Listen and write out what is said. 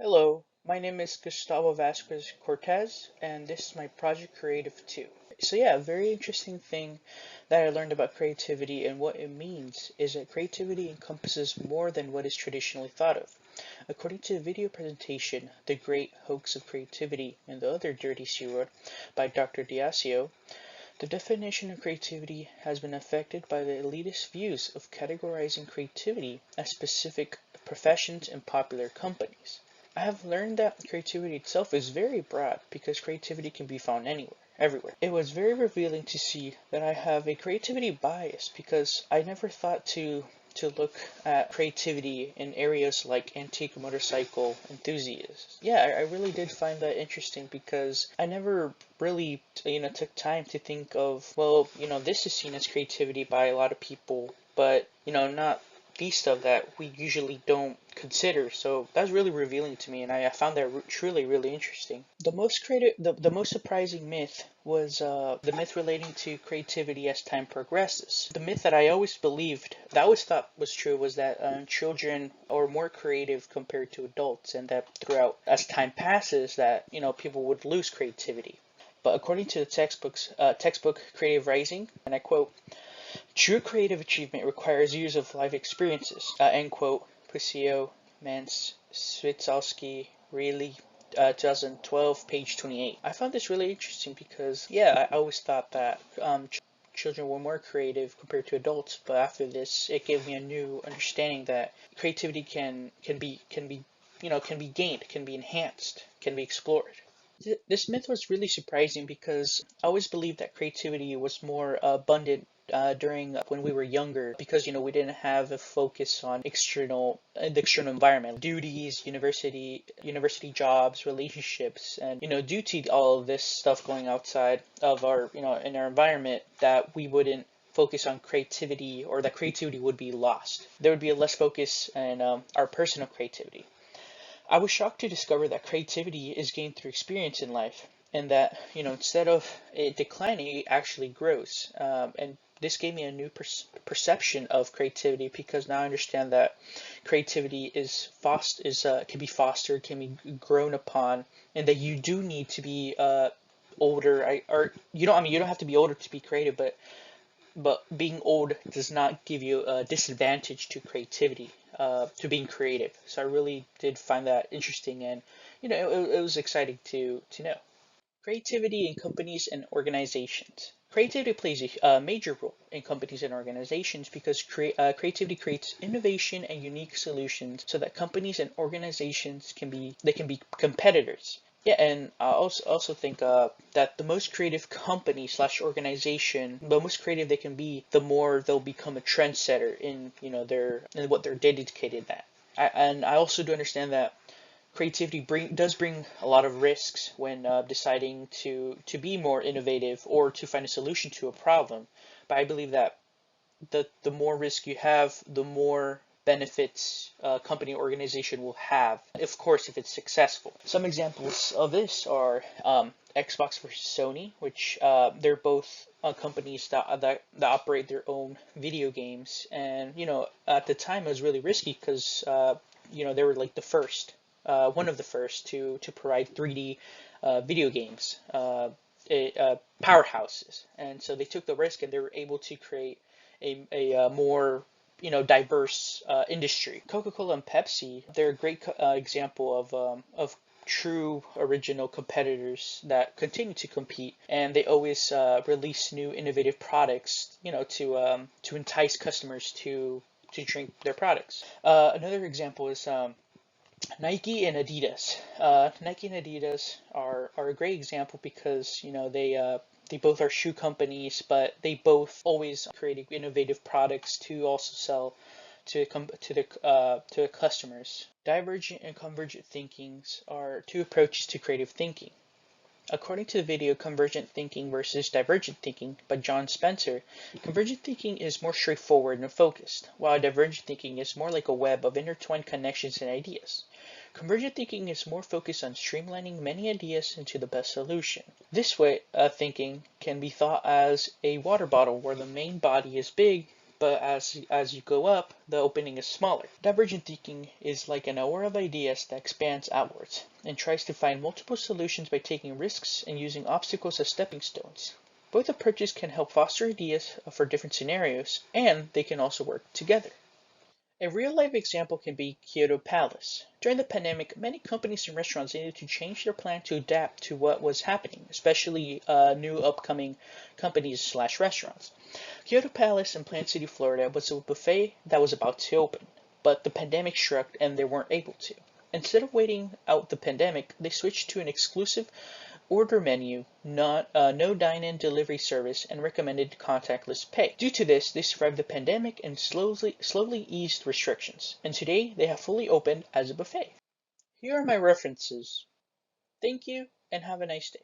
Hello, my name is Gustavo Vasquez Cortez, and this is my Project Creative 2. So yeah, a very interesting thing that I learned about creativity and what it means is that creativity encompasses more than what is traditionally thought of. According to a video presentation, The Great Hoax of Creativity and the Other Dirty Secrets by Dr. Diasio, the definition of creativity has been affected by the elitist views of categorizing creativity as specific professions and popular companies. I have learned that creativity itself is very broad because creativity can be found anywhere, everywhere. It was very revealing to see that I have a creativity bias because I never thought to look at creativity in areas like antique motorcycle enthusiasts. Yeah, I really did find that interesting because I never really, took time to think of, well, this is seen as creativity by a lot of people, but, not the stuff that we usually don't consider. So that's really revealing to me, and I found that truly, really interesting. The most surprising myth was the myth relating to creativity as time progresses. The myth that I always believed, that I always thought was true, was that children are more creative compared to adults, and that throughout as time passes, that people would lose creativity. But according to the textbook Creative Rising, and I quote, "True creative achievement requires years of life experiences," end quote. Pusio, Mance, Switzalski, Reilly, 2012, page 28. I found this really interesting because, yeah, I always thought that children were more creative compared to adults, but after this, it gave me a new understanding that creativity can be gained, can be enhanced, can be explored. This myth was really surprising because I always believed that creativity was more abundant during when we were younger because we didn't have a focus on the external environment, duties, university jobs, relationships, and due to all of this stuff going outside of our in our environment, that we wouldn't focus on creativity, or that creativity would be lost. There would be a less focus in our personal creativity. I was shocked to discover that creativity is gained through experience in life, and that instead of it declining, it actually grows. And this gave me a new perception of creativity because now I understand that creativity can be fostered, can be grown upon, and that you do need to be older. Or you don't have to be older to be creative, but being old does not give you a disadvantage to creativity, to being creative. So I really did find that interesting, and it was exciting to know. Creativity in companies and organizations. Creativity plays a major role in companies and organizations because creativity creates innovation and unique solutions so that companies and organizations can be competitors. Yeah, and I also think that the most creative company slash organization, the most creative they can be, the more they'll become a trendsetter in in what they're dedicated at. And I also do understand that creativity does bring a lot of risks when deciding to be more innovative or to find a solution to a problem. But I believe that the more risk you have, the more benefits a company or organization will have, of course, if it's successful. Some examples of this are Xbox versus Sony, which they're both companies that operate their own video games, and at the time it was really risky because they were like the first, one of the first to provide 3D video games, powerhouses, and so they took the risk and they were able to create a more diverse industry. Coca-Cola and Pepsi, they're a great example of true original competitors that continue to compete, and they always release new innovative products, to entice customers to drink their products. Another example is Nike and Adidas. Nike and Adidas are a great example because they both are shoe companies, but they both always create innovative products to also sell to the customers. Divergent and convergent thinkings are two approaches to creative thinking. According to the video Convergent Thinking versus Divergent Thinking by John Spencer, convergent thinking is more straightforward and focused, while divergent thinking is more like a web of intertwined connections and ideas. Convergent thinking is more focused on streamlining many ideas into the best solution. This way of thinking can be thought as a water bottle where the main body is big, but as you go up, the opening is smaller. Divergent thinking is like an aura of ideas that expands outwards and tries to find multiple solutions by taking risks and using obstacles as stepping stones. Both approaches can help foster ideas for different scenarios, and they can also work together. A real-life example can be Kyoto Palace. During the pandemic, many companies and restaurants needed to change their plan to adapt to what was happening, especially new upcoming companies/restaurants. Kyoto Palace in Plant City, Florida was a buffet that was about to open, but the pandemic struck and they weren't able to. Instead of waiting out the pandemic, they switched to an exclusive order menu, no dine-in delivery service, and recommended contactless pay. Due to this, they survived the pandemic and slowly eased restrictions, and today they have fully opened as a buffet. Here are my references. Thank you, and have a nice day.